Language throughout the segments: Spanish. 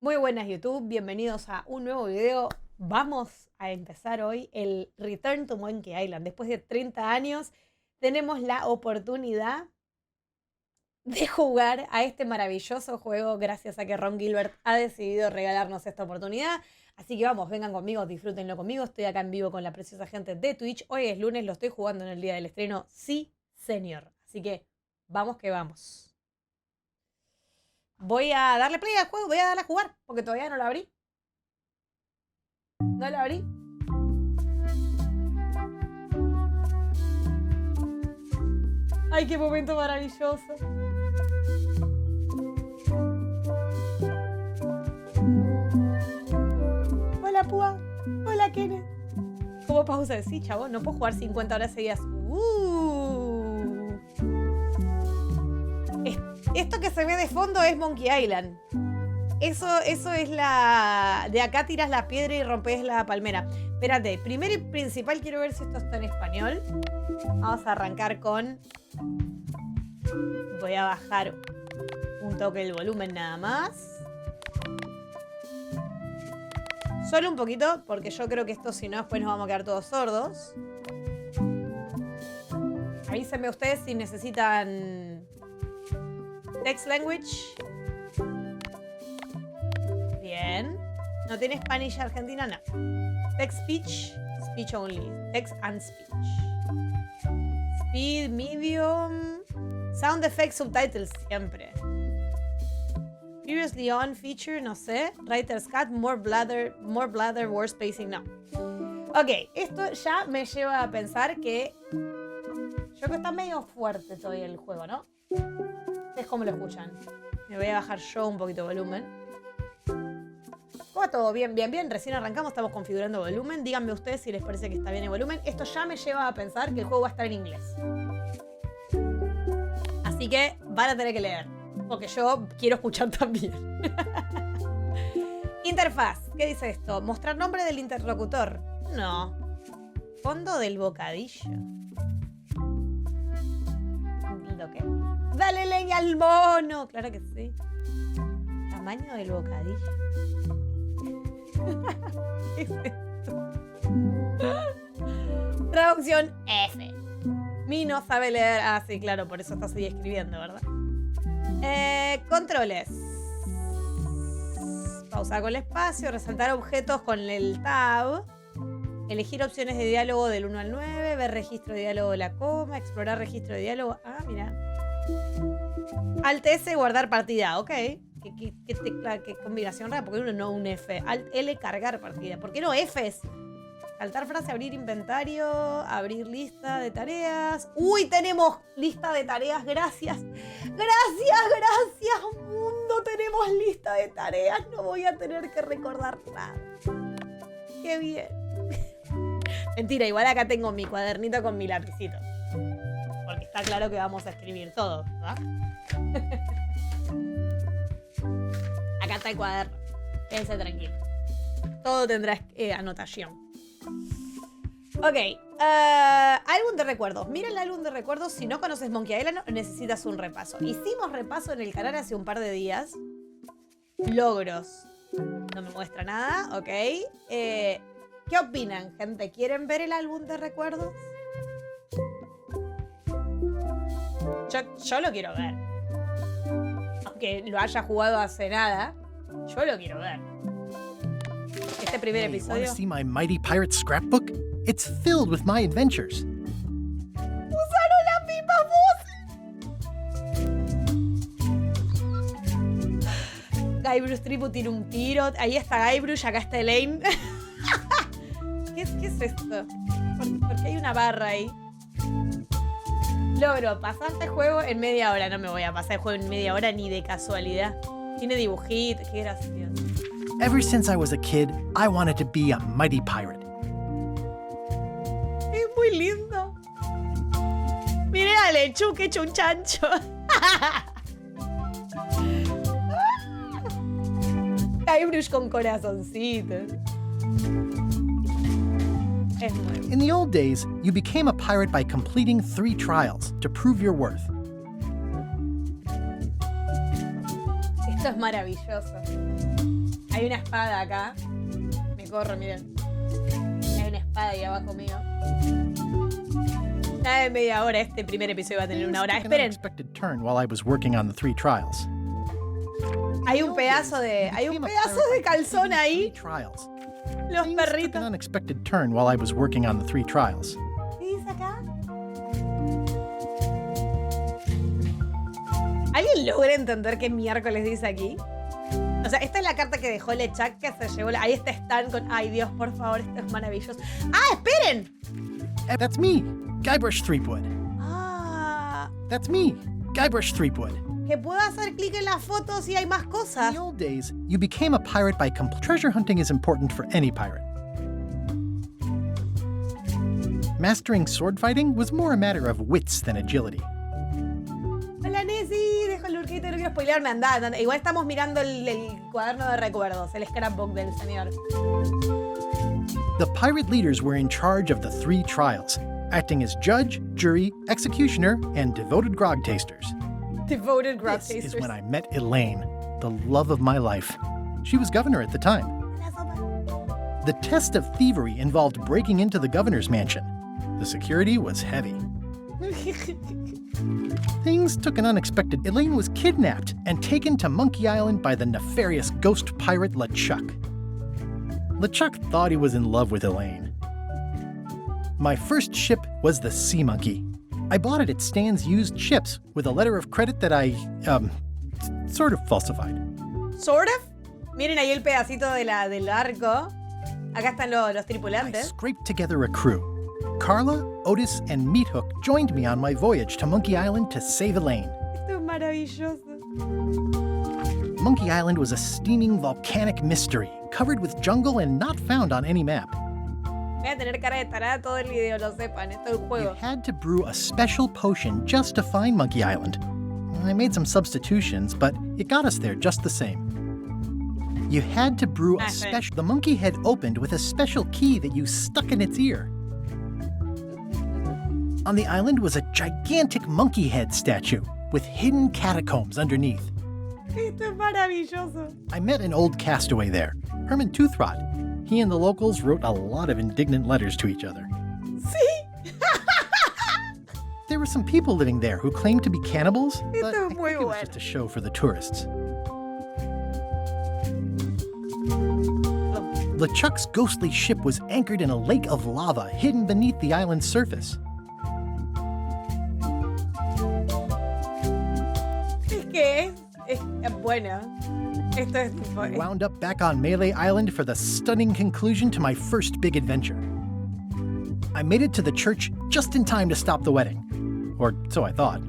Muy buenas YouTube, bienvenidos a un nuevo video. Vamos a empezar hoy el Return to Monkey Island. Después de 30 años tenemos la oportunidad de jugar a este maravilloso juego gracias a que Ron Gilbert ha decidido regalarnos esta oportunidad. Así que vamos, vengan conmigo, disfrútenlo conmigo. Estoy acá en vivo con la preciosa gente de Twitch. Hoy es lunes, lo estoy jugando en el día del estreno. Sí, señor. Así que vamos que vamos. Voy a darle play al juego, voy a darle a jugar, porque todavía no lo abrí. No lo abrí. ¡Ay, qué momento maravilloso! Hola, Púa. Hola, Kenneth. ¿Cómo pausa? Sí, chavo, no puedo jugar 50 horas seguidas. Esto que se ve de fondo es Monkey Island. Eso es la... De acá tiras la piedra y rompes la palmera. Espérate, primero y principal quiero ver si esto está en español. Vamos a arrancar con... Voy a bajar un toque el volumen nada más. Solo un poquito, porque yo creo que esto si no después nos vamos a quedar todos sordos. Avísenme ustedes si necesitan... Text language. Bien. ¿No tiene Spanish Argentina? No. Text speech. Speech only. Text and speech. Speed, medium. Sound effects, subtitles siempre. Previously on feature, no sé. Writer's cut, more bladder, worse spacing, no. Ok, esto ya me lleva a pensar que... Yo creo que está medio fuerte todavía el juego, ¿no? Es como lo escuchan. Me voy a bajar yo un poquito de volumen. Va todo bien, bien, bien. Recién arrancamos, estamos configurando volumen. Díganme ustedes si les parece que está bien el volumen. Esto ya me lleva a pensar que el juego va a estar en inglés. Así que van a tener que leer. Porque yo quiero escuchar también. Interfaz. ¿Qué dice esto? Mostrar nombre del interlocutor. No. Fondo del bocadillo. ¿Lo qué? ¡Dale leña al mono! Claro que sí. Tamaño del bocadillo. ¿Qué es esto? Traducción F. Mi no sabe leer. Ah, sí, claro, por eso está así escribiendo, ¿verdad? Controles. Pausar con el espacio. Resaltar objetos con el tab. Elegir opciones de diálogo del 1 al 9. Ver registro de diálogo de la coma. Explorar registro de diálogo. Ah, mira. Alt S, guardar partida. Ok. ¿Qué combinación rara? Porque uno no un F. Alt L, cargar partida. ¿Por qué no Fs? Saltar frase, abrir inventario. Abrir lista de tareas. ¡Uy! Tenemos lista de tareas. Gracias. Gracias, mundo. Tenemos lista de tareas. No voy a tener que recordar nada. ¡Qué bien! Mentira, igual acá tengo mi cuadernito con mi lapicito. Porque está claro que vamos a escribir todo, ¿verdad? Acá está el cuaderno. Quédense tranquilo. Todo tendrá anotación. Ok. Álbum de recuerdos. Mira el álbum de recuerdos. Si no conoces Monkey Island, necesitas un repaso. Hicimos repaso en el canal hace un par de días. Logros. No me muestra nada. Ok. ¿Qué opinan, gente? ¿Quieren ver el álbum de recuerdos? Yo lo quiero ver. Aunque lo haya jugado hace nada, yo lo quiero ver. Este primer episodio. Want to see my mighty pirate scrapbook? It's filled with my adventures. ¡Usaron las mismas voces! Guybrush Threepwood tiene un tiro. Ahí está Guybrush, acá está Elaine. ¿Qué es esto? ¿Por qué hay una barra ahí? Logro, pasaste el juego en media hora. No me voy a pasar el juego en media hora ni de casualidad. Tiene dibujitos, qué gracioso. Ever since I was a kid, I wanted to be a mighty pirate. Es muy lindo. Miren a LeChuck hecho un chancho. Guybrush con corazoncitos. Es muy bueno. In the old days, you became a pirate by completing 3 trials to prove your worth. Esto es maravilloso. Hay una espada acá. Me corro, miren. Hay una espada ahí abajo mío. Nada de media hora. Este primer episodio va a tener una hora. Esperen. Turn while I was working on the 3 trials. Hay un pedazo de calzón ahí. Los perritos. Took an unexpected turn while I was working on the 3 trials. ¿Qué dice acá? ¿Alguien logra entender qué miércoles dice aquí? O sea, esta es la carta que dejó LeChuck, que se llevó. Ahí está Stan con... Ay, Dios, por favor, esto es maravilloso. ¡Ah, esperen! That's me, Guybrush Threepwood. Ah. That's me, Guybrush Threepwood. Que puedo hacer clic en las fotos y hay más cosas. In the old days, you became a pirate by treasure hunting is important for any pirate. Mastering sword fighting was more a matter of wits than agility. Hola, Nessie. Dejo el lurquito, no quiero spoilearme. Andá. Igual estamos mirando el cuaderno de recuerdos, el scrapbook del señor. The pirate leaders were in charge of the 3 trials, acting as judge, jury, executioner, and devoted grog tasters. Devoted grog This tasters. is when I met Elaine, the love of my life. She was governor at the time. The test of thievery involved breaking into the governor's mansion. The security was heavy. Things took an unexpected. Elaine was kidnapped and taken to Monkey Island by the nefarious ghost pirate LeChuck. LeChuck thought he was in love with Elaine. My first ship was the Sea Monkey. I bought it at Stan's used ships with a letter of credit that I, sort of falsified. Sort of? Miren ahí el pedacito del arco. Acá están los I tripulantes. scraped together a crew. Carla, Otis, and Meathook joined me on my voyage to Monkey Island to save Elaine. Esto es maravilloso. Monkey Island was a steaming volcanic mystery, covered with jungle and not found on any map. Voy a tener cara de tarada todo el video, lo sepan. Esto es un You juego. had to brew a special potion just to find Monkey Island. I made some substitutions, but it got us there just the same. You had to brew a special... The monkey head opened with a special key that you stuck in its ear. On the island was a gigantic monkey head statue with hidden catacombs underneath. Esto es maravilloso. I met an old castaway there, Herman Toothrot. He and the locals wrote a lot of indignant letters to each other. Sí. There were some people living there who claimed to be cannibals, but Esto I es think muy it was bueno. just a show for the tourists. LeChuck's ghostly ship was anchored in a lake of lava hidden beneath the island's surface. Es que es bueno. Esto es tipo... I wound up back on Melee Island for the stunning conclusion to my first big adventure. I made it to the church just in time to stop the wedding. Or so I thought.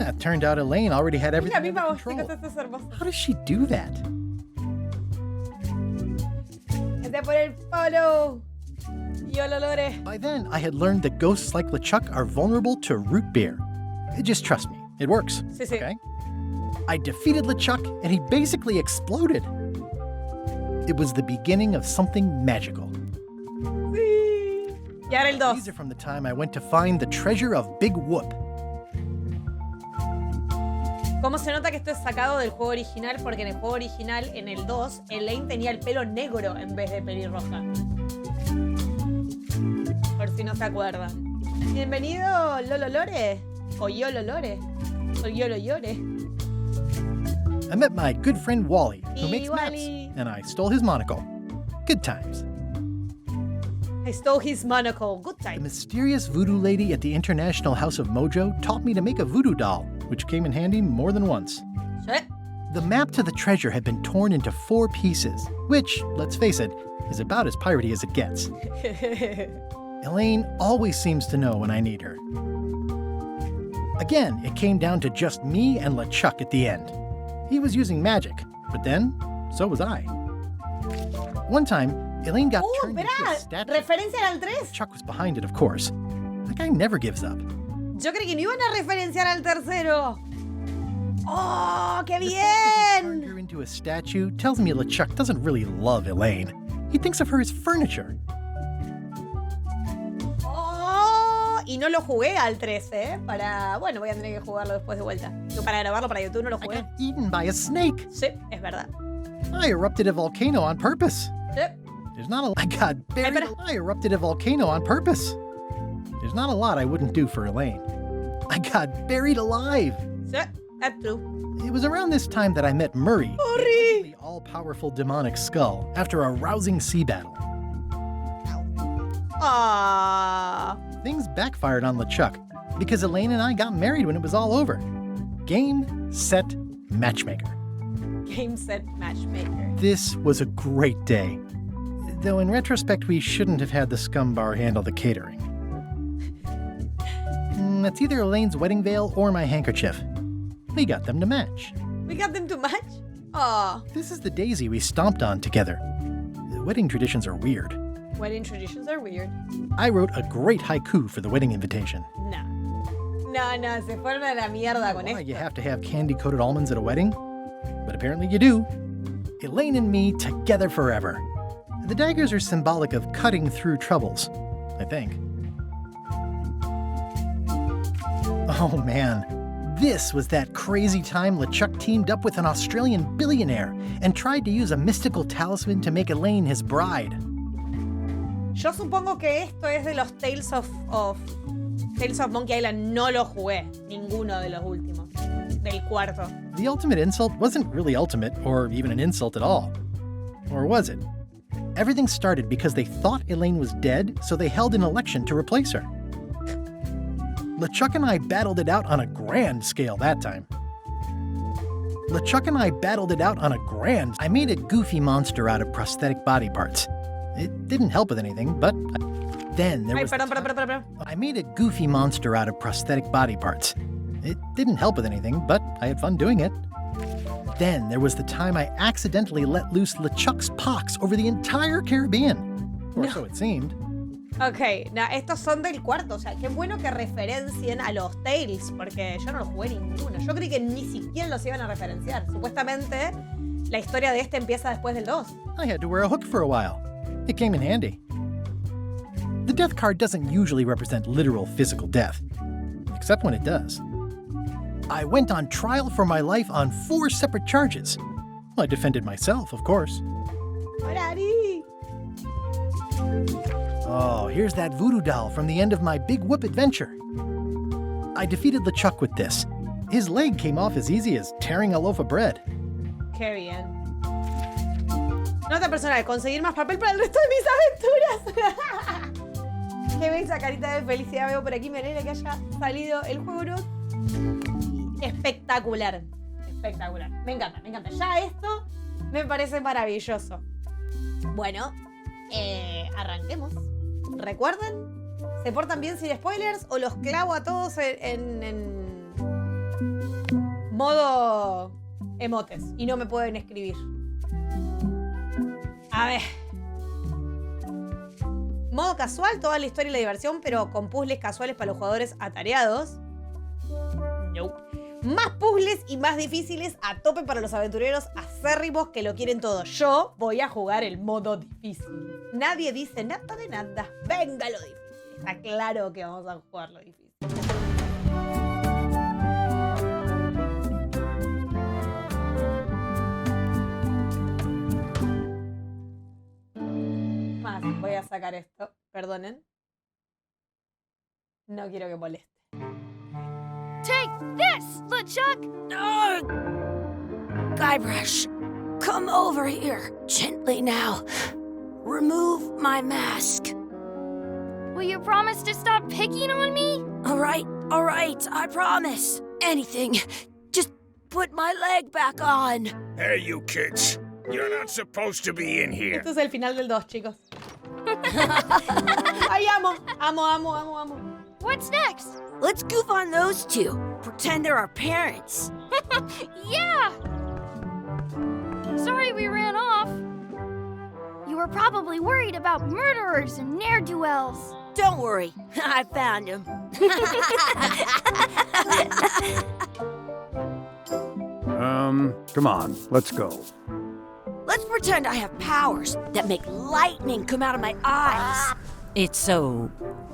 It turned out Elaine already had Es la everything misma under voz, control. chicos, esto es hermoso. How does she do that? Este por el polo. Yo lo logré. By then, I had learned that ghosts like LeChuck are vulnerable to root beer. Just trust me, it works. Sí, sí. Okay? I defeated LeChuck, and he basically exploded. It was the beginning of something magical. Sí. Y ahora el 2. These are from the time I went to find the treasure of Big Whoop. ¿Cómo se nota que esto es sacado del juego original? Porque en el juego original, en el 2, Elaine tenía el pelo negro en vez de pelirroja. Por si no se acuerdan. Bienvenido, Lolo Lore. O Yolo Lore. O Yolo Llore. I met my good friend Wally, who Y makes Wally. maps, and I stole his monocle. Good times. I stole his monocle. Good The time. mysterious voodoo lady at the International House of Mojo taught me to make a voodoo doll, which came in handy more than once. ¿Sí? The map to the treasure had been torn into 4 pieces, which, let's face it, is about as piratey as it gets. Elaine always seems to know when I need her. Again, it came down to just me and LeChuck at the end. He was using magic, but then, so was I. One time, Elaine got turned into a Esperá. statue. Referencia al 3. LeChuck was behind it, of course. That guy never gives up. Yo creí que no iban a referenciar al tercero. ¡Oh, qué The fact that he turned bien! her into a statue tells me LeChuck doesn't really love Elaine. He thinks of her as furniture. ¡Oh! Y no lo jugué al 3, ¿eh? Bueno, voy a tener que jugarlo después de vuelta. Yo para grabarlo para YouTube no lo I jugué. got eaten by a snake. Sí, es verdad. I erupted a volcano on purpose. Yep. There's not a I got buried. Espera. I erupted a volcano on purpose. There's not a lot I wouldn't do for Elaine. I got buried alive. Sí, that's true. It was around this time that I met Murray, Murray! the all-powerful demonic skull, after a rousing sea battle. Ah. Things backfired on LeChuck because Elaine and I got married when it was all over. Game, set, matchmaker. Game set matchmaker. This was a great day. Though in retrospect, we shouldn't have had the scum bar handle the catering. That's either Elaine's wedding veil or my handkerchief. We got them to match. We got them to match? Ah. This is the daisy we stomped on together. The wedding traditions are weird. Wedding traditions are weird. I wrote a great haiku for the wedding invitation. No. No, se fueron a la mierda con Why esto. you have to have candy-coated almonds at a wedding? But apparently you do. Elaine and me together forever. The daggers are symbolic of cutting through troubles, I think. Oh man, this was that crazy time LeChuck teamed up with an Australian billionaire and tried to use a mystical talisman to make Elaine his bride. Yo supongo que esto es de los Tales of Monkey Island. No lo jugué. Ninguno de los últimos. Del cuarto. The ultimate insult wasn't really ultimate, or even an insult at all. Or was it? Everything started because they thought Elaine was dead, so they held an election to replace her. LeChuck and I battled it out on a grand scale that time. I made a goofy monster out of prosthetic body parts. It didn't help with anything, but then there Ay, was... perdón. I made a goofy monster out of prosthetic body parts. It didn't help with anything, but I had fun doing it. Then there was the time I accidentally let loose LeChuck's pox over the entire Caribbean. Or so it seemed. Ok, estos son del cuarto. O sea, qué bueno que referencien a los Tales, porque yo no los jugué ninguno. Yo creí que ni siquiera los iban a referenciar. Supuestamente, la historia de este empieza después del 2. I had to wear a hook for a while. It came in handy. The death card doesn't usually represent literal physical death, except when it does. I went on trial for my life on 4 separate charges. I defended myself, of course. ¡Horari! Oh, here's that voodoo doll from the end of my Big Whoop adventure. I defeated LeChuck with this. His leg came off as easy as tearing a loaf of bread. Qué bien. Nota personal, conseguir más papel para el resto de mis aventuras. Qué bella carita de felicidad veo por aquí. Me alegra que haya salido el juego, ¿no? Espectacular. Espectacular. Me encanta. Ya esto me parece maravilloso. Bueno, arranquemos. ¿Recuerdan? ¿Se portan bien sin spoilers o los clavo a todos en modo emotes y no me pueden escribir? A ver. Modo casual, toda la historia y la diversión, pero con puzzles casuales para los jugadores atareados. No. Más puzzles y más difíciles a tope para los aventureros acérrimos que lo quieren todo. Yo voy a jugar el modo difícil. Nadie dice nada de nada. Venga lo difícil. Está claro que vamos a jugar lo difícil. Más, voy a sacar esto. Perdonen. No quiero que moleste. Take this, LeChuck! Guybrush, come over here, gently now. Remove my mask. Will you promise to stop picking on me? All right, I promise. Anything. Just put my leg back on. Hey, you kids. You're not supposed to be in here. Esto es el final del 2, chicos. Ay, amo. What's next? Let's goof on those two. Pretend they're our parents. Yeah! Sorry we ran off. You were probably worried about murderers and ne'er-do-wells. Don't worry, I found him. Come on, let's go. Let's pretend I have powers that make lightning come out of my eyes. It's so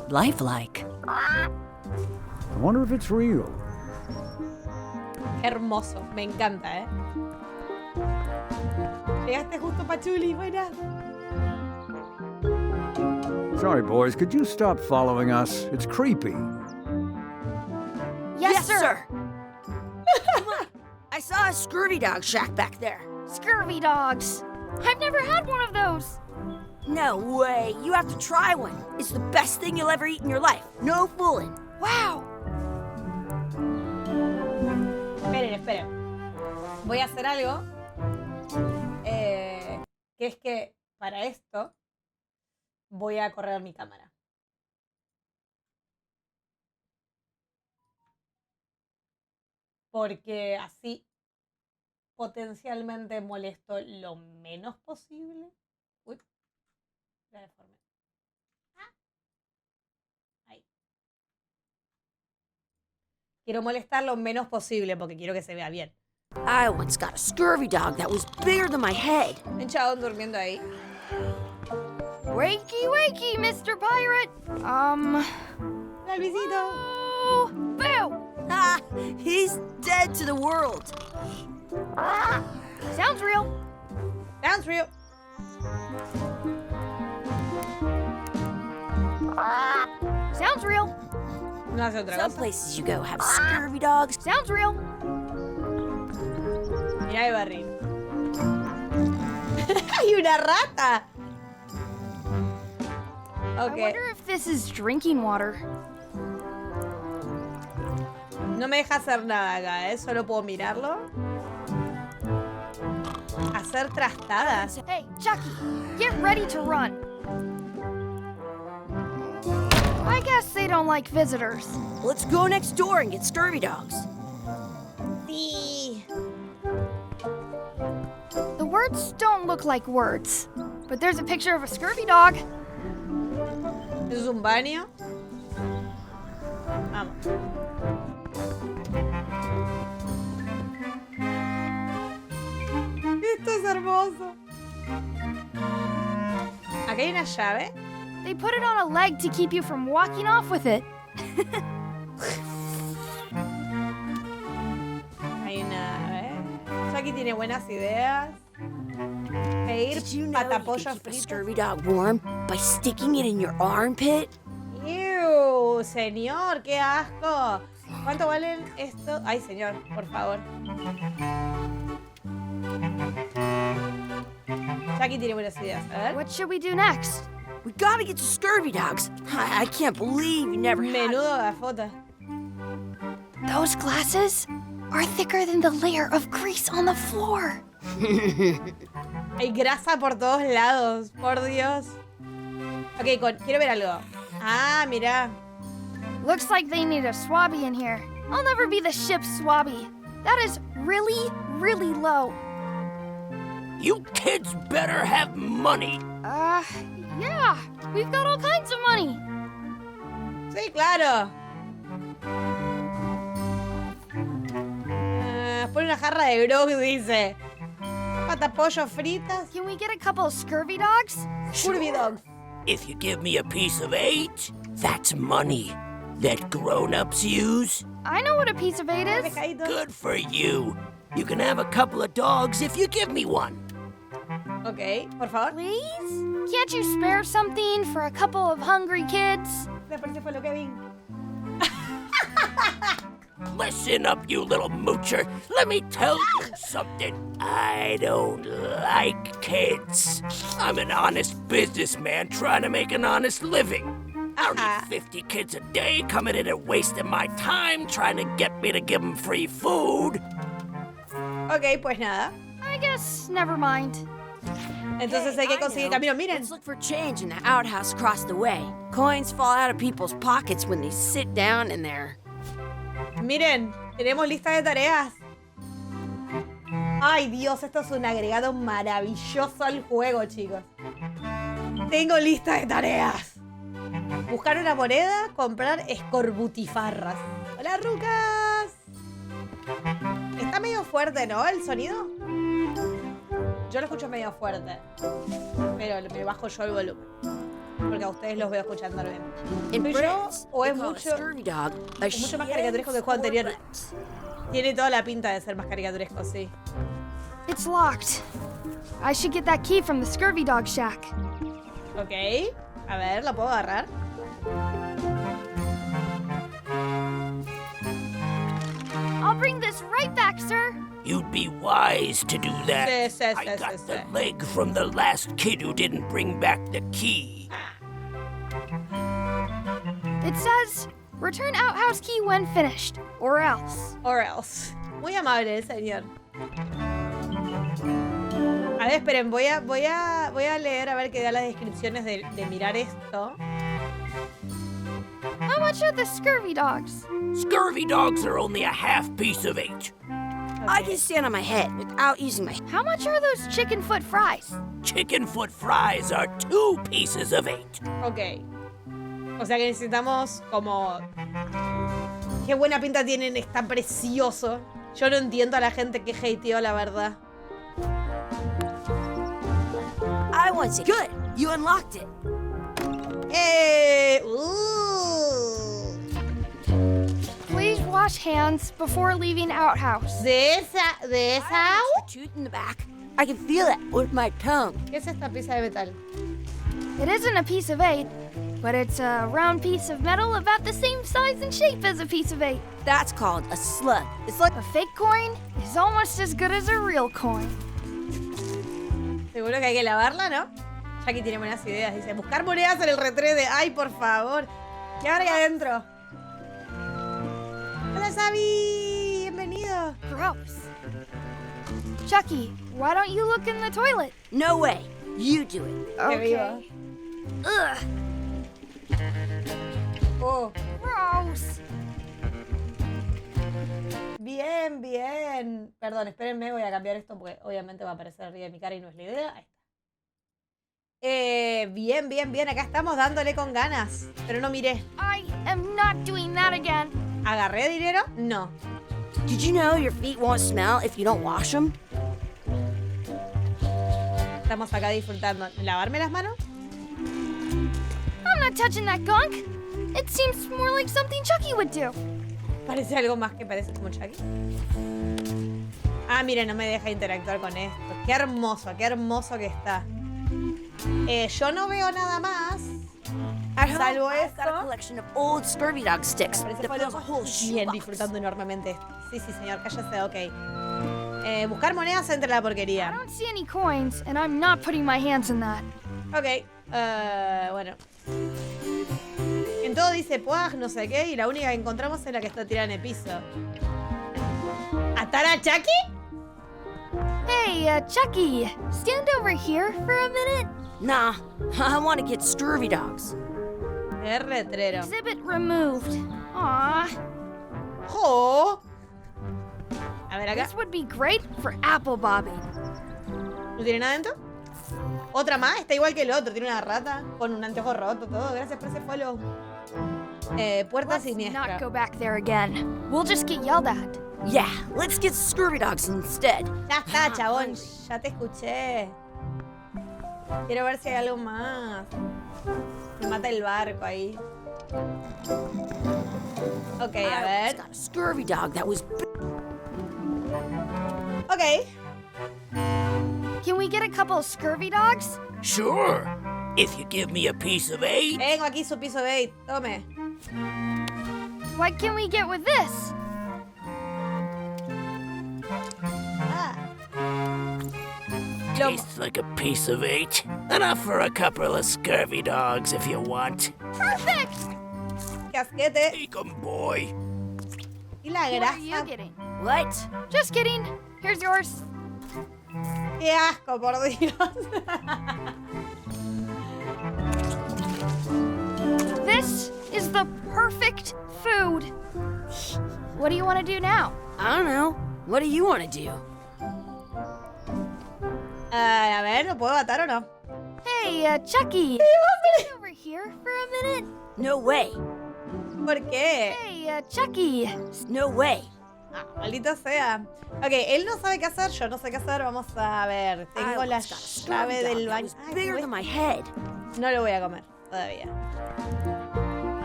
lifelike. I wonder if it's real. Hermoso, me encanta, Llegaste justo, Pachuli. Buena. Sorry, boys, could you stop following us? It's creepy. Yes, sir. Come on. I saw a scurvy dog shack back there. Scurvy dogs. I've never had one of those. No way. You have to try one. It's the best thing you'll ever eat in your life. No fooling. Wow. Esperen. Voy a hacer algo. Que es que para esto voy a correr mi cámara. Porque así potencialmente molesto lo menos posible. Uy, la deformé. Ahí. Quiero molestar lo menos posible porque quiero que se vea bien. I once got a scurvy dog that was bigger than my head. Un chabón durmiendo ahí. Wakey, wakey, Mr. Pirate. El visito. Oh, boo. Ah, he's dead to the world. Sounds real. Sounds real. Sounds real. No hace otra Some cosa. places you go have scurvy dogs. Sounds real. Mirá el barril. ¡Hay una rata! I Ok. wonder if this is drinking water. No me deja hacer nada acá, ¿eh? Solo puedo mirarlo. Hacer trastadas. Hey, Chucky, get ready to run. I guess they don't like visitors. Let's go next door and get scurvy dogs. Sí. The words don't look like words, but there's a picture of a scurvy dog. ¿Eso es un baño? Vamos. Esto es hermoso. Acá hay una llave. They put it on a leg to keep you from walking off with it. Hay una... Chucky tiene buenas ideas. Pedir Did you know you patapollo can keep a frito. scurvy dog warm by sticking it in your armpit? ¡Ew! Señor, qué asco. ¿Cuánto valen esto? Ay, señor, por favor. Chucky tiene buenas ideas. A ver. What should we do next? We gotta get to scurvy dogs. I can't believe you never had Menudo gafota. Those glasses are thicker than the layer of grease on the floor. Hay grasa por todos lados, por Dios. Ok, quiero ver algo. Ah, mira. Looks like they need a swabby in here. I'll never be the ship's swabby. That is really, really low. You kids better have money. Yeah. We've got all kinds of money. Sí, claro. Pone una jarra de grog, dice. Patapollo fritas. Can we get a couple of scurvy dogs? Curvy dog. If you give me a piece of 8, that's money that grown-ups use. I know what a piece of 8 is. Pescadito. Good for you. You can have a couple of dogs if you give me one. Ok, por favor. Please? Can't you spare something for a couple of hungry kids? Después se fue lo que vi. Listen up, you little moocher. Let me tell you something. I don't like kids. I'm an honest businessman trying to make an honest living. I don't need 50 kids a day coming in and wasting my time trying to get me to give them free food. Ok, pues nada. I guess never mind. Entonces hay que I conseguir know. camino. Miren. Let's look for change in the outhouse across the way. Coins fall out of people's pockets when they sit down in there. Miren, tenemos lista de tareas. Ay, Dios, esto es un agregado maravilloso al juego, chicos. Tengo lista de tareas. Buscar una moneda, comprar escorbutifarras. Hola, Rucas. Está medio fuerte, ¿no? El sonido. Yo lo escucho medio fuerte. Pero me bajo yo el volumen. Porque a ustedes los veo escuchando bien. In ¿Soy yo France, o they es call a mucho, scurvy dog a es mucho más chien caricaturesco que el juego anterior? fourplex. Tiene toda la pinta de ser más caricaturesco, sí. It's locked. I should get that key from the scurvy dog shack. Ok. A ver, ¿la puedo agarrar? I'll bring this right back, sir. You'd be wise to do that. I got the leg from the last kid who didn't bring back the key. It says, return outhouse key when finished, or else. Or else. Muy amable el señor. A ver, esperen, voy a leer a ver qué da las descripciones de mirar esto. How much are the scurvy dogs? Scurvy dogs are only a half piece of 8. I can stand on my head without using my... How much are those chicken foot fries? Chicken foot fries are 2 pieces of 8. Ok. O sea que necesitamos como... Qué buena pinta tienen, está precioso. Yo no entiendo a la gente que hateó, la verdad. I want to... Good, you unlocked it. Please wash hands before leaving outhouse. ¿De esa I have a tooth in the back. I can feel it with my tongue. ¿Qué es esta pieza de metal? It isn't a piece of 8, but it's a round piece of metal about the same size and shape as a piece of 8. That's called a slug. It's like... A fake coin is almost as good as a real coin. Seguro que hay que lavarla, ¿no? Jackie tiene buenas ideas. Dice, buscar monedas en el retrete. Ay, por favor. ¿Qué habrá ahí adentro? Hola, Sabi. Bienvenido. Gross. Chucky, why don't you look in the toilet? No way. You do it. Qué vivo. Ugh, Oh, gross. bien, bien. Perdón, espérenme, voy a cambiar esto porque obviamente va a aparecer arriba de mi cara y no es la idea. Ahí está. Bien, bien, bien. Acá estamos dándole con ganas. Pero no miré. I am not doing that again. ¿Agarré dinero? No. Did you know your feet won't smell if you don't wash them? Estamos acá disfrutando. ¿Lavarme las manos? I'm not touching that gunk. It seems more like something Chucky would do. Parece algo más que parece como Chucky. Ah, mira, no me deja interactuar con esto. Qué hermoso que está. Yo no veo nada más. At home, Salvo I've got a esto. collection of old scurvy dog sticks. Parece that fue fills a whole bien shoebox. disfrutando enormemente esto. Sí, sí, señor, cállese, ok. Buscar monedas entre la I porquería. don't see any coins, and I'm not putting my hands in that. Ok, bueno. En todo dice puaj, no sé qué, y la única que encontramos es la que está tirada en el piso. ¿Atar a Chucky? Hey, Chucky, stand over here for a minute. Nah, I want to get scurvy dogs. Es retrero. Exhibit removed. Aw, ¡Oh! A ver acá. this would be great for apple bobbing. ¿No tiene nada dentro? ¿Otra más? Está igual que el otro. Tiene una rata con un anteojo roto, todo. Gracias por ese follow. Puerta Let's siniestra. not go back there again. We'll just get yelled at. Yeah, let's get scurvy dogs instead. Ya está, chabón. Ya te escuché. Quiero ver si hay algo más. Me mata el barco ahí. Ok, a I ver. got a scurvy dog that was... Ok. Can we get a couple of scurvy dogs? Sure. If you give me a piece of 8. Tengo aquí su piso de 8. Tome. What can we get with this? Ah. Tastes like a piece of 8. Enough for a couple of scurvy dogs if you want. Perfect! Casquete. Take 'em, boy. Y la What are you grasa. getting? What? Just kidding. Here's yours. Qué asco, por Dios. This is the perfect food. What do you want to do now? I don't know. What do you want to do? A ver, ¿lo puedo matar o no? Hey, Chucky. Stand over here for a minute. No way. ¿Por qué? Hey, Chucky. No way. Ah, maldito sea. Ok, él no sabe qué hacer, yo no sé qué hacer. Vamos a ver. Tengo I la once got a scurvy llave dog del that baño. was Ay, bigger ¿ves? than my head. No lo voy a comer todavía.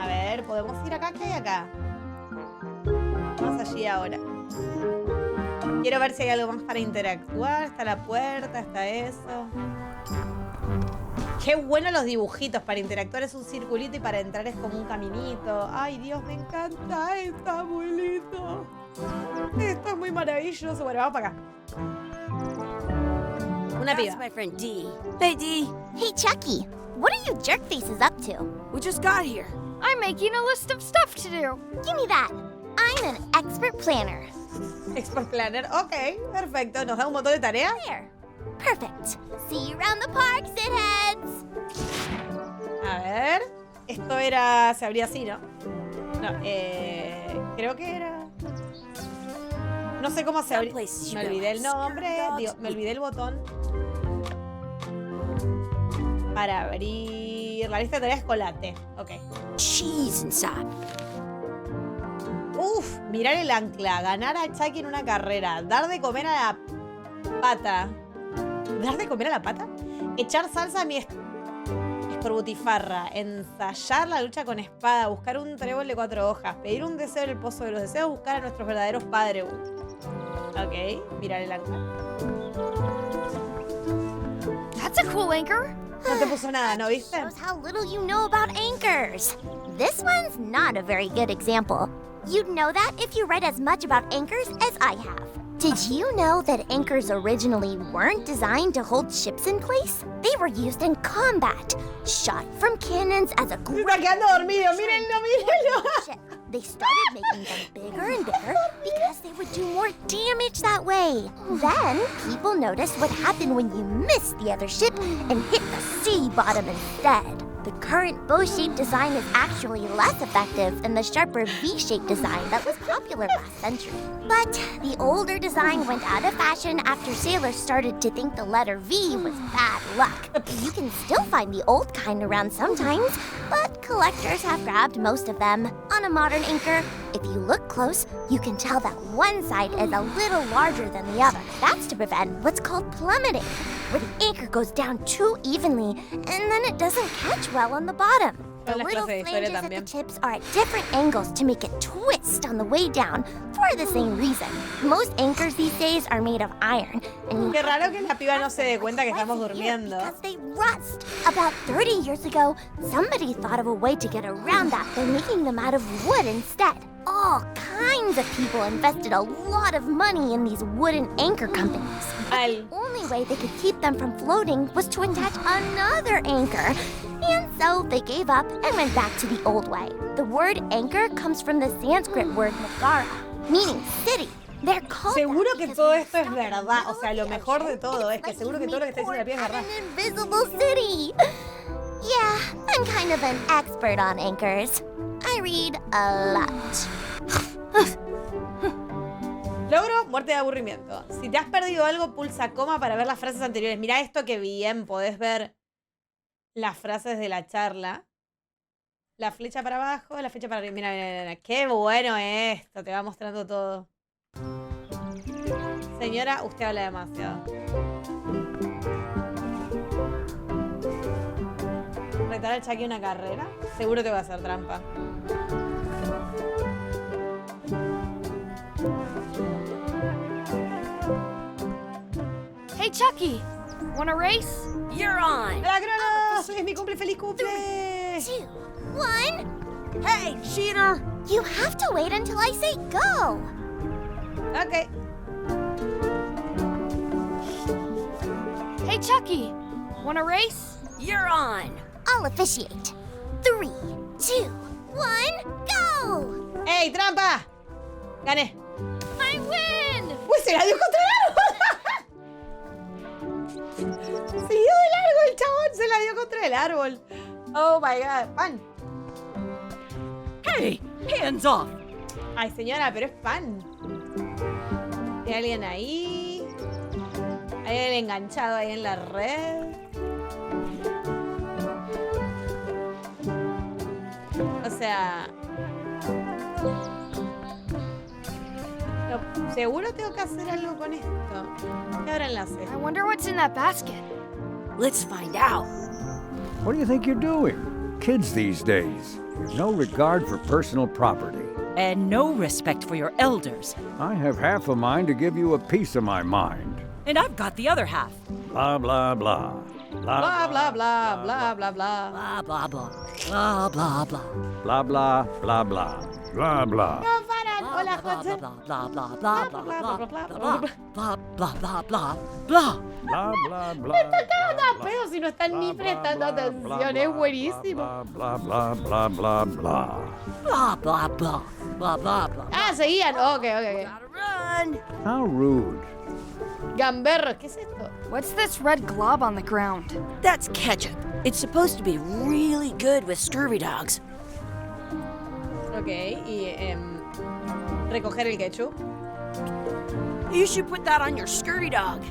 A ver, ¿podemos ir acá? ¿Qué hay acá? Vamos allí ahora. Quiero ver si hay algo más para interactuar. Está la puerta, está eso. Qué bueno los dibujitos. Para interactuar es un circulito y para entrar es como un caminito. Ay, Dios, me encanta. Está muy lindo. Esto es muy maravilloso. Bueno, vamos para acá. Una That's piba. my friend Dee. Hey, Dee. Hey, Chucky, what are you jerk faces up to? We just got here. I'm making a list of stuff to do. Give me that. I'm an expert planner. Export Planner. Ok, perfecto. Nos da un montón de tareas. There. Perfect. See you around the park, shitheads. A ver. Esto era... Se abría así, ¿no? No, creo que era... No sé cómo se abría. Me olvidé el nombre. Digo, me olvidé el botón. Para abrir... La lista de tareas colate. Ok. Cheese inside. Uf, mirar el ancla. Ganar a Chucky en una carrera. Dar de comer a la pata. ¿Dar de comer a la pata? Echar salsa a mi escorbutifarra. Ensayar la lucha con espada. Buscar un trébol de 4 hojas. Pedir un deseo en el pozo de los deseos. Buscar a nuestros verdaderos padres. Ok, mirar el ancla. That's a cool anchor. No te puso nada, ¿no viste? Shows how little you know about anchors. This one's not a very good example. You'd know that if you read as much about anchors as I have. Did you know that anchors originally weren't designed to hold ships in place? They were used in combat, shot from cannons as a Se está quedando dormido, mírenlo, mírenlo. ship. They started making them bigger and bigger because they would do more damage that way. Then, people noticed what happened when you missed the other ship and hit the sea bottom instead. The current bow-shaped design is actually less effective than the sharper V-shaped design that was popular last century. But the older design went out of fashion after sailors started to think the letter V was bad luck. You can still find the old kind around sometimes, but collectors have grabbed most of them. On a modern anchor, if you look close, you can tell that one side is a little larger than the other. That's to prevent what's called plummeting, where the anchor goes down too evenly and then it doesn't catch well on the bottom. The Las little clases de historia flanges at the también. tips are at different angles to make it twist on the way down for the same reason. Most anchors these days are made of iron, and you Qué raro que la piba no se dé cuenta que estamos durmiendo. because they rust. About 30 years ago, somebody thought of a way to get around that by making them out of wood instead. All kinds of people invested a lot of money in these wooden anchor companies. Al... The only way they could keep them from floating was to attach another anchor. And so they gave up and went back to the old way. The word anchor comes from the Sanskrit word nagara, meaning city. They're called Seguro that que because todo when esto es you stand verdad. in O sea, lo the mejor de ocean, todo es it's que like seguro que you todo lo que está diciendo la piba es made verdad. port at an invisible city. Yeah, I'm kind of an expert on anchors. I read a lot. Logro, muerte de aburrimiento. Si te has perdido algo, pulsa coma para ver las frases anteriores. Mira esto que bien, podés ver las frases de la charla. La flecha para abajo, la flecha para arriba. Mira, mira, mira. Qué bueno esto, te va mostrando todo. Señora, usted habla demasiado. ¿Retar al Chucky una carrera? Seguro te va a hacer trampa. Hey, Chucky, wanna race? You're on. ¡Hola, Cronos! ¡Es mi cumple! ¡Feliz cumple! 2, 1. Hey, cheater! You have to wait until I say go. Ok. Hey, Chucky, wanna race? You're on. I'll officiate. 3, 2, 1, go! ¡Ey, trampa! Gané. I win! ¡Uy, se la dio contra el árbol! Se dio de largo el chabón, se la dio contra el árbol. Oh my god, pan. Hey, hands off. Ay, señora, pero es pan. ¿Hay alguien ahí? ¿Hay alguien enganchado ahí en la red? O sea... no, seguro tengo que hacer algo con esto. ¿Qué habrá enlace? I wonder what's in that basket. Let's find out. What do you think you're doing? Kids these days, there's no regard for personal property. and no respect for your elders. I have half a mind to give you a piece of my mind. And I've got the other half. Blah, blah, blah. Bla, bla, bla, bla, bla, bla. Blah, blah, blah. Blah, blah, blah. Blah, blah, blah, blah. Blah, blah. No paran. Hola, Blah, José. blah, blah, blah, blah, blah, blah, blah, blah, blah, blah, blah, blah. Blah, blah, blah. Me está cagando a pedo si no están ni prestando atención. Es buenísimo. Blah, blah, blah, blah, blah. Blah, blah, blah. Blah, blah, blah. Ah, seguían. Ok. Gotta run. How rude. Gamberros, ¿qué es esto? What's this red glob on the ground? That's ketchup. It's supposed to be really good with scurvy dogs. Ok, y recoger el ketchup. You should put that on your scurvy dog.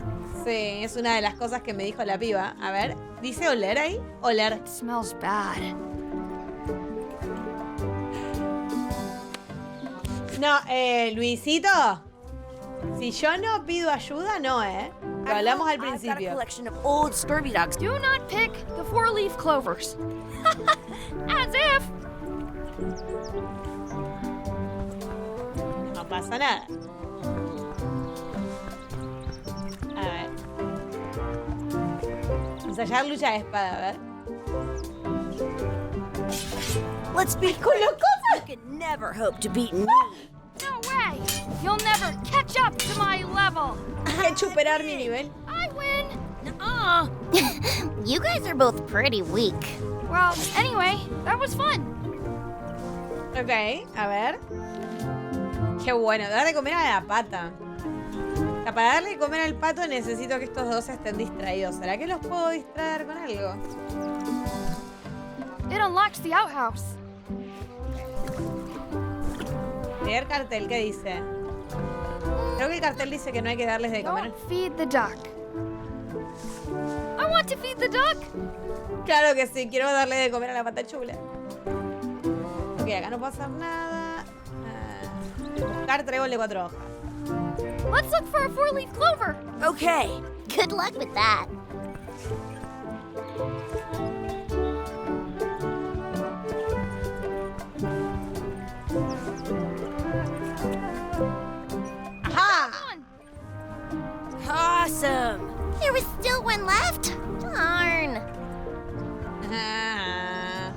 Sí, es una de las cosas que me dijo la piba. A ver, ¿dice oler ahí? Oler. It smells bad. No, Luisito, si yo no pido ayuda, no, Lo hablamos al I've got a principio. collection of old scurvy dogs. Do not pick the four-leaf clovers. As if. No pasa nada. A ver. Ensayar lucha de espada, a ver. Let's be Con los cosas. You can never hope to beat me. No way. You'll never catch up to my level. Que superar mi nivel. I win. You guys are both pretty weak. Well, anyway, that was fun. Ok, a ver. Qué bueno, dar de comer a la pata. O sea, para darle de comer al pato necesito que estos dos estén distraídos. ¿Será que los puedo distraer con algo? It unlocks the outhouse. Leer cartel, ¿qué dice? Creo que el cartel dice que no hay que darles de comer. Don't feed the duck. I want to feed the duck. Claro que sí, quiero darle de comer a la pata chula. Ok, acá no puedo hacer nada. Buscar trébol de 4 hojas. Let's look for a four-leaf clover. Okay. Good luck with that. ¡Ajá! Come on. Awesome. There was still one left. Darn. Ajá.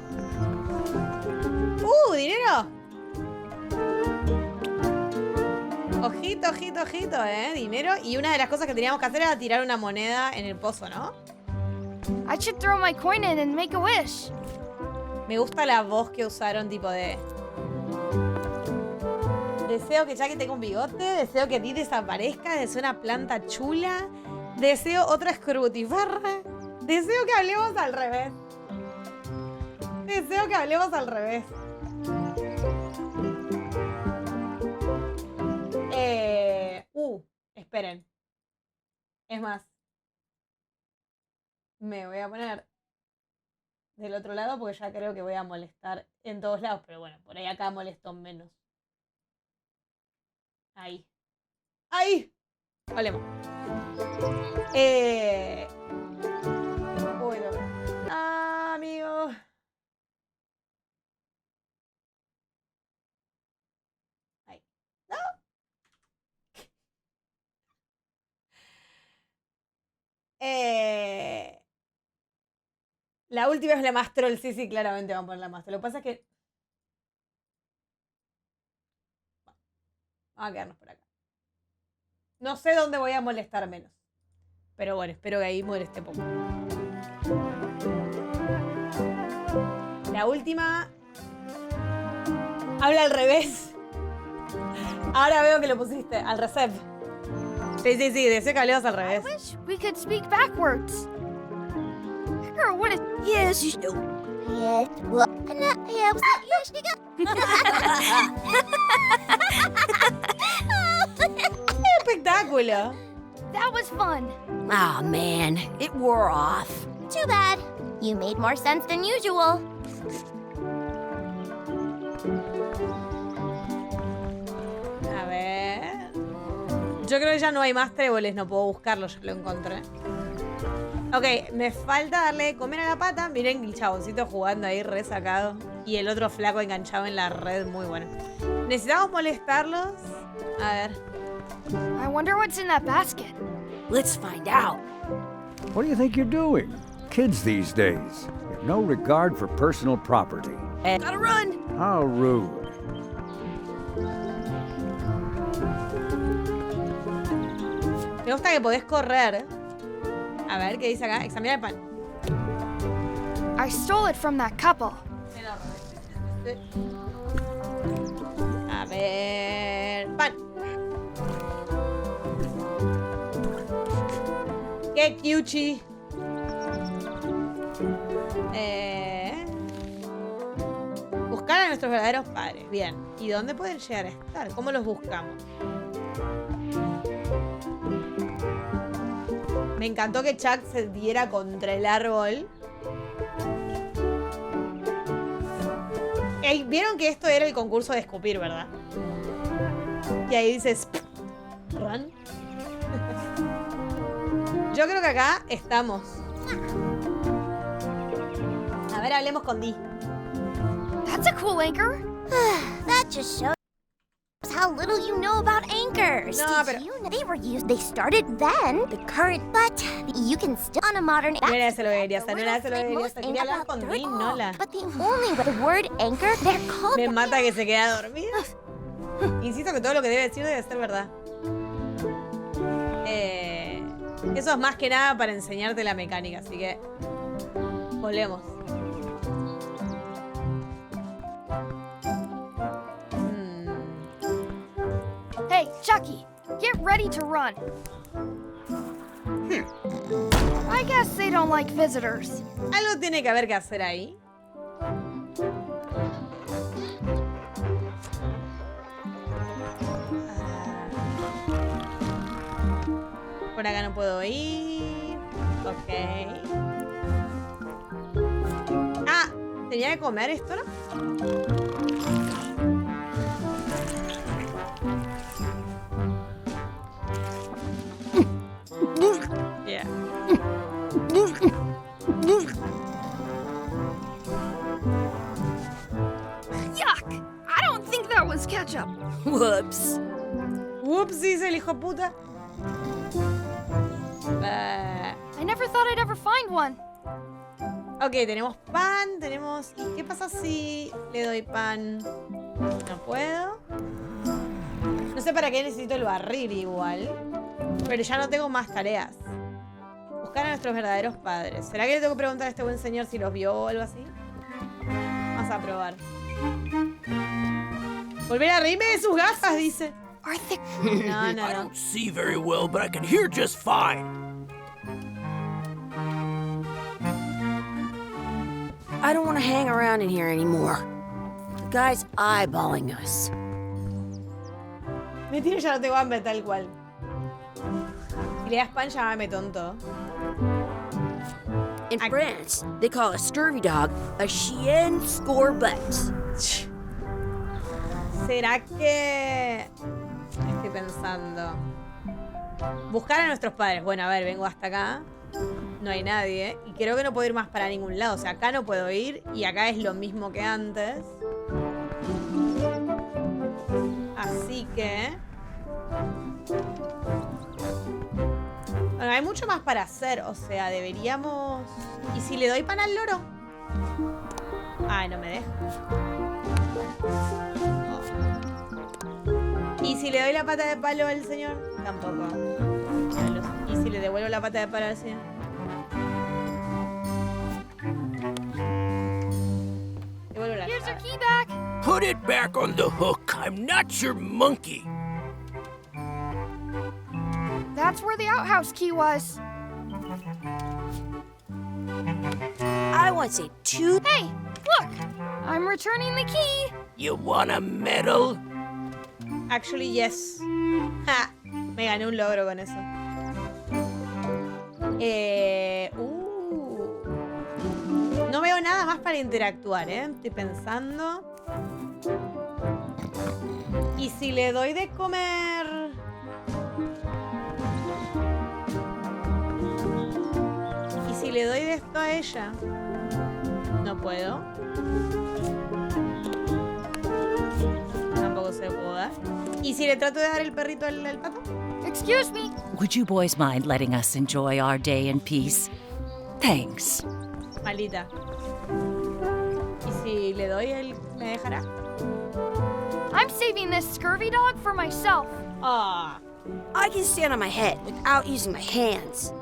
¡Dinero! Ojito, ojito, ojito, dinero. Y una de las cosas que teníamos que hacer era tirar una moneda en el pozo, ¿no? I should throw my coin in and make a wish. Me gusta la voz que usaron, tipo de... Deseo que Jackie tenga un bigote, deseo que Dee desaparezca, deseo una planta chula, deseo otra escrutifarra, deseo que hablemos al revés. Deseo que hablemos al revés. Esperen. Es más. Me voy a poner del otro lado porque ya creo que voy a molestar en todos lados. Pero bueno, por ahí acá molesto menos. Ahí. ¡Ahí! Hablemos. Uy, no. Ah, amigo. Ahí. ¡No! La última es la más troll. Sí, claramente vamos a poner la más troll. Lo que pasa es que... Vamos a quedarnos por acá. No sé dónde voy a molestar menos. Pero bueno, espero que ahí moleste poco. La última... Habla al revés. Ahora veo que lo pusiste. Al recep. Sí, deseo que hablemos al I revés. wish we could speak backwards. Girl, what is... Yes, you do. Yes, well, yeah, yes, you go. Espectáculo. That was fun. Oh, man. It wore off. Too bad. You made more sense than usual. A ver. Yo creo que ya no hay más tréboles, no puedo buscarlo, ya lo encontré. Ok, me falta darle de comer a la pata. Miren el chaboncito jugando ahí resacado. Y el otro flaco enganchado en la red, muy bueno. Necesitamos molestarlos. A ver. I wonder what's in that basket. Let's find out. What do you think you're doing? Kids these days have no regard for personal property. Gotta run. How rude. Me gusta que podés correr. A ver, ¿qué dice acá? Examina el pan. I stole it from that couple. A ver... Pan. ¡Qué cuchi! Buscar a nuestros verdaderos padres. Bien. ¿Y dónde pueden llegar a estar? ¿Cómo los buscamos? Me encantó que Chuck se diera contra el árbol. Ey, vieron que esto era el concurso de escupir, ¿verdad? Y ahí dices... Run. Yo creo que acá estamos. A ver, hablemos con Dee. That's a cool anchor. That just shows how little you know about anchors. No, Did pero- you know they were used? They started then. The current, but you can still on a modern. No era eso lo que quería hacer, no era eso lo que quería hacer. Quería hablar con Dee, Nola. But the only way the word anchor, they're called. Me mata que se queda dormida. Insisto que todo lo que debe decir debe ser verdad. Eso es más que nada para enseñarte la mecánica, así que volvemos. Hey, Chucky, get ready to run. I guess they don't like visitors. Algo tiene que haber que hacer ahí. Por acá no puedo ir. Ok. Ah, tenía que comer esto, ¿no? Yeah. Yuck! I don't think that was ketchup. Whoops. Ups, dice el hijo puta. I never thought I'd ever find one. Ok, tenemos pan, tenemos... ¿Y qué pasa si le doy pan? No puedo. No sé para qué necesito el barril igual. Pero ya no tengo más tareas. Buscar a nuestros verdaderos padres. ¿Será que le tengo que preguntar a este buen señor si los vio o algo así? Vamos a probar. Volver a reírme de sus gafas, dice. Are they... No, I no, no. don't see very well, but I can hear just fine. I don't want to hang around in here anymore. The guy's eyeballing us. Me tiro, ya no tengo hambre tal cual. Si le das pan, llámame tonto. In France, they call a scurvy dog a chien scorbut. ¿Será que...? Estoy pensando. Buscar a nuestros padres. Bueno, a ver, vengo hasta acá. No hay nadie. Y creo que no puedo ir más para ningún lado. O sea, acá no puedo ir. Y acá es lo mismo que antes. Así que... Bueno, hay mucho más para hacer. O sea, deberíamos... ¿Y si le doy pan al loro? Ay, no me deja. ¿Y si le doy la pata de palo al señor? Tampoco. ¿Y si le devuelvo la pata de palo al señor? Devuelvo la Here's your pata. key back. Put it back on the hook. I'm not your monkey. That's where the outhouse key was. I want to say two. Hey, look! I'm returning the key. You want a medal? Actually, yes. Ja, me gané un logro con eso. No veo nada más para interactuar, ¿eh? Estoy pensando. ¿Y si le doy de comer? le doy de esto a ella? No puedo. Tampoco se puede dar. ¿Y si le trato de dar el perrito al pato? Excuse me. Would you boys mind letting us enjoy our day in peace? Thanks. Malita. ¿Y si le doy el... me dejará? I'm saving this scurvy dog for myself. Ah. I can stand on my head without using my hands.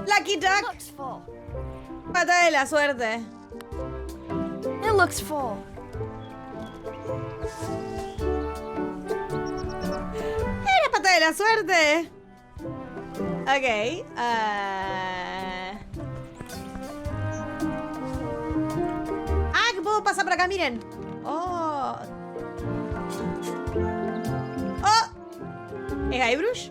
Lucky It Duck. looks full. Pata de la suerte. It looks full. Era pata de la suerte. Ok. Que puedo pasar por acá, miren. Oh. Oh. ¿Es Guybrush?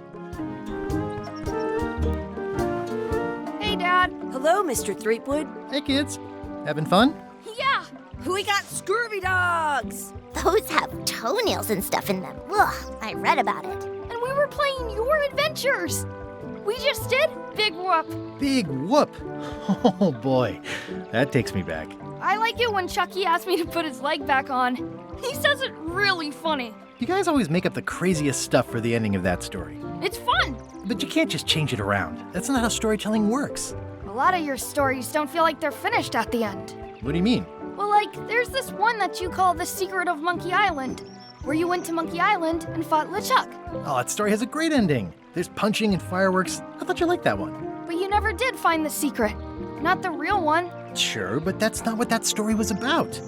Hey, Dad. Hello, Mr. Threepwood. Hey, kids. Having fun? Yeah. We got scurvy dogs. Those have toenails and stuff in them. Ugh, I read about it. And we were playing your adventures. We just did Big Whoop. Big whoop. Oh, boy. That takes me back. I like it when Chucky asks me to put his leg back on. He says it really funny. You guys always make up the craziest stuff for the ending of that story. It's fun. But you can't just change it around. That's not how storytelling works. A lot of your stories don't feel like they're finished at the end. What do you mean? Well, like, there's this one that you call The Secret of Monkey Island, where you went to Monkey Island and fought LeChuck. Oh, that story has a great ending. There's punching and fireworks. I thought you liked that one. But you never did find the secret. Not the real one. Sure, but that's not what that story was about.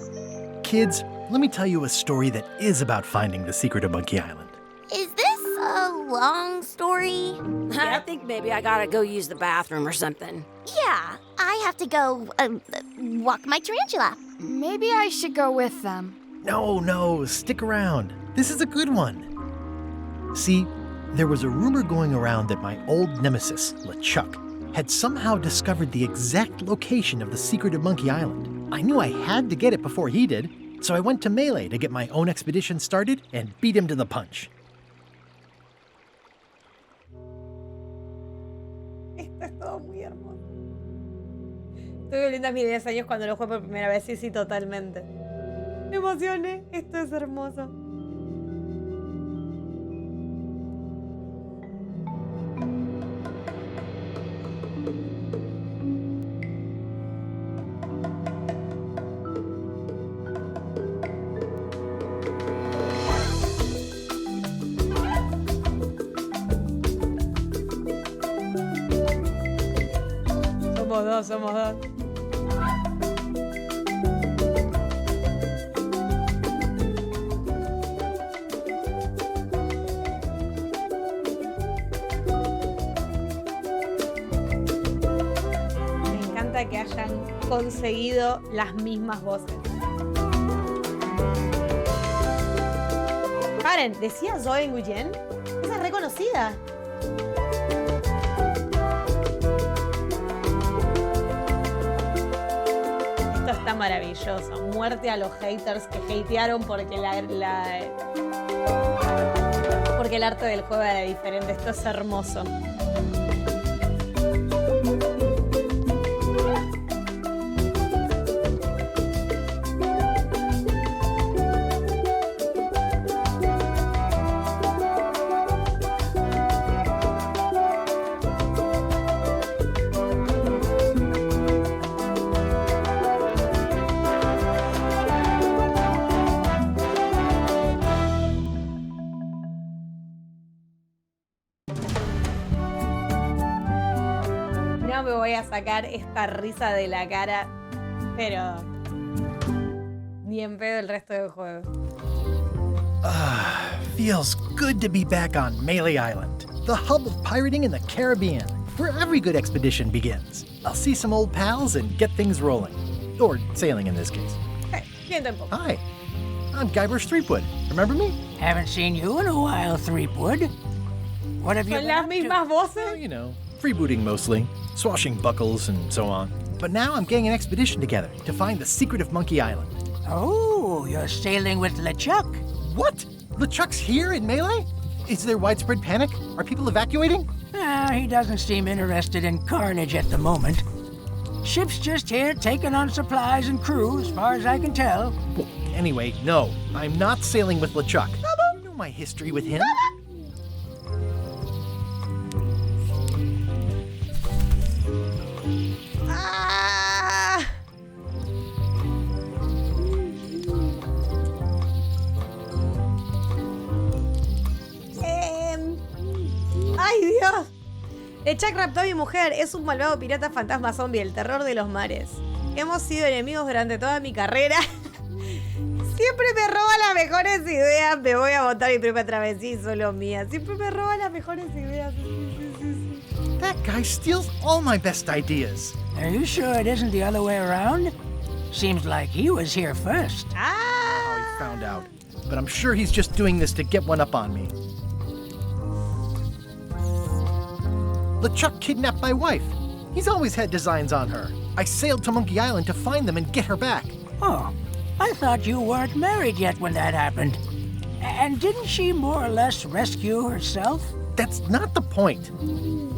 Kids, let me tell you a story that is about finding the secret of Monkey Island. Is this a long story? I think maybe I gotta go use the bathroom or something. Yeah, I have to go walk my tarantula. Maybe I should go with them. No, stick around. This is a good one. See, there was a rumor going around that my old nemesis, LeChuck, had somehow discovered the exact location of the secret of Monkey Island. I knew I had to get it before he did, so I went to Melee to get my own expedition started and beat him to the punch. Esto es todo muy hermoso. Estoy volviendo a mis 10 años cuando lo jugué por primera vez. Sí, totalmente. Me emocioné. Esto es hermoso. Somos dos. Me encanta que hayan conseguido las mismas voces. Paren, ¿decía Zoe Nguyen? Esa es reconocida. Está maravilloso. Muerte a los haters que hatearon porque porque el arte del juego era diferente. Esto es hermoso. No me voy a sacar esta risa de la cara, pero ni en pedo el resto del juego. Feels good to be back on Melee Island, the hub of pirating in the Caribbean, where every good expedition begins. I'll see some old pals and get things rolling. Or sailing in this case. Hey, bien tampoco. Hi, I'm Guybrush Threepwood. Remember me? Haven't seen you in a while, Threepwood. What have you ¿Son been las up to? mismas voces? Well, you know, freebooting mostly, swashing buckles and so on. But now I'm getting an expedition together to find the secret of Monkey Island. Oh, you're sailing with LeChuck. What? LeChuck's here in Melee? Is there widespread panic? Are people evacuating? He doesn't seem interested in carnage at the moment. Ship's just here taking on supplies and crew, as far as I can tell. Well, anyway, no. I'm not sailing with LeChuck. You know my history with him. ¡Ah! ¡Ay, Dios! LeChuck raptó a mi mujer. Es un malvado pirata fantasma zombie, el terror de los mares. Hemos sido enemigos durante toda mi carrera. Siempre me roba las mejores ideas. Me voy a montar mi propia travesía y solo mía. Siempre me roba las mejores ideas. That guy steals all my best ideas. Are you sure it isn't the other way around? Seems like he was here first. Oh, he found out. But I'm sure he's just doing this to get one up on me. LeChuck kidnapped my wife. He's always had designs on her. I sailed to Monkey Island to find them and get her back. Oh, I thought you weren't married yet when that happened. And didn't she more or less rescue herself? That's not the point.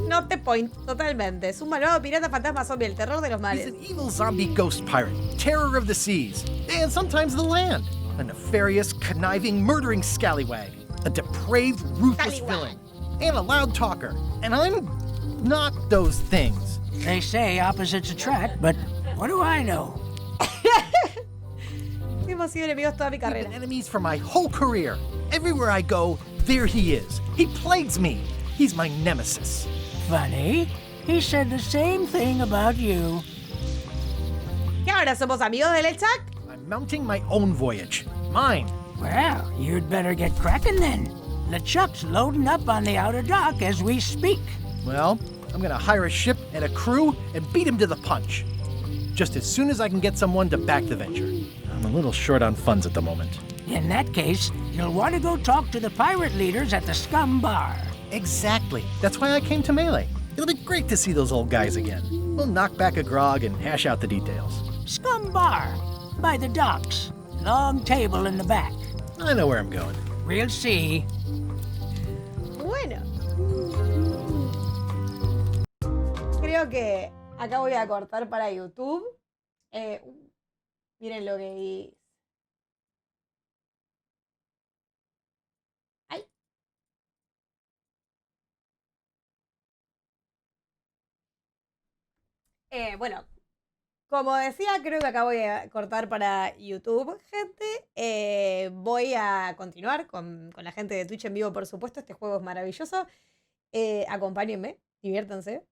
Not the point, totalmente. Es un malvado pirata fantasma zombie, el terror de los He's mares. an evil zombie ghost pirate, terror of the seas, and sometimes the land. A nefarious, conniving, murdering scallywag. A depraved, ruthless villain. And a loud talker. And I'm not those things. They say opposites attract, but what do I know? Hemos sido enemigos toda mi We've carrera. been enemies for my whole career. Everywhere I go, there he is. He plagues me. He's my nemesis. Funny. He said the same thing about you. ¿Qué ahora somos amigos de LeChuck? I'm mounting my own voyage. Mine. Well, you'd better get cracking then. LeChuck's loading up on the outer dock as we speak. Well, I'm gonna hire a ship and a crew and beat him to the punch. Just as soon as I can get someone to back the venture. I'm a little short on funds at the moment. In that case, you'll want to go talk to the pirate leaders at the Scum Bar. Exactly. That's why I came to Melee. It'll be great to see those old guys again. We'll knock back a grog and hash out the details. Scum Bar, by the docks. Long table in the back. I know where I'm going. We'll see. Bueno. Creo que acá voy a cortar para YouTube. Miren lo que hice. Ay. Bueno, como decía, creo que acá voy a cortar para YouTube, gente. Voy a continuar con la gente de Twitch en vivo, por supuesto. Este juego es maravilloso. Acompáñenme, diviértanse.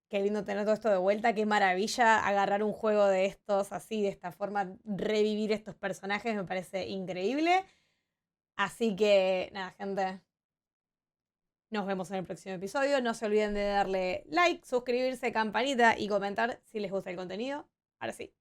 Qué lindo tener todo esto de vuelta. Qué maravilla agarrar un juego de estos así, de esta forma, revivir estos personajes. Me parece increíble. Así que, nada, gente. Nos vemos en el próximo episodio. No se olviden de darle like, suscribirse, campanita y comentar si les gusta el contenido. Ahora sí.